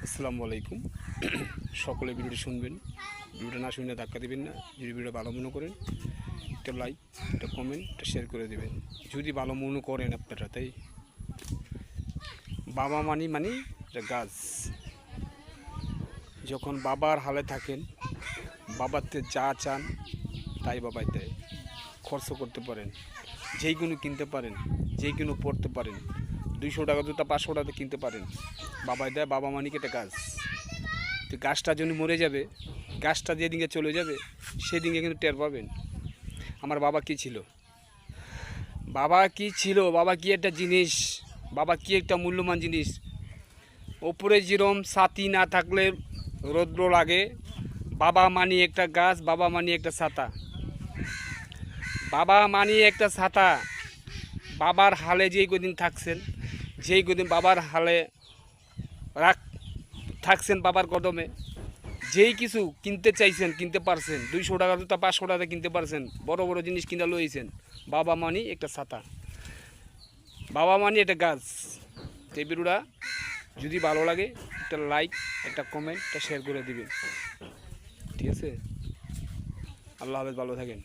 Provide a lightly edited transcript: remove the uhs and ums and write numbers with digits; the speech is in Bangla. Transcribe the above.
আসসালামু আলাইকুম। সকলে ভিডিওটি শুনবেন, ভিডিওটা না শুনে ধাক্কা দেবেন না। যদি ভিডিও ভালো মনে করেন একটা লাইক, একটা কমেন্ট, একটা শেয়ার করে দেবেন যদি ভালো মনে করেন আপনারা। তাই বাবা মানে একটা গাছ। যখন বাবার হালে থাকেন, বাবাতে যা চান তাই বাবাই দেয়। খরচ করতে পারেন, যেই কোনো কিনতে পারেন, যেই কোনো পড়তে পারেন, 200 টাকা জুতা 500 টাকা কিনতে পারেন, বাবাই দেয়। বাবা মানিক একটা গাছ। তো গাছটা যখন মরে যাবে, গাছটা যেদিকে চলে যাবে সেদিকে কিন্তু টের পাবেন আমার বাবা কী ছিল, বাবা কি ছিল, বাবা কি একটা জিনিস, বাবা কি একটা মূল্যবান জিনিস। ওপরে যেরম ছাতি না থাকলে রৌদ্র লাগে, বাবা মানি একটা গাছ, বাবা মানি একটা ছাতা। বাবা মানি একটা ছাতা। বাবার হালে যেই কদিন থাকছেন, যেই কদিন বাবার হালে রাখ থাকছেন, বাবার কদমে যেই কিছু কিনতে চাইছেন কিনতে পারছেন, 200 টাকা জুতা 500 টাকা কিনতে পারছেন, বড় বড় জিনিস কিনে লইছেন। বাবা মানি একটা ছাতা, বাবা মানি একটা গাছ। এই ভিডিওটা যদি ভালো লাগে একটা লাইক, একটা কমেন্ট, একটা শেয়ার করে দিবেন। ঠিক আছে? আল্লাহ হাফেজ, ভালো থাকেন।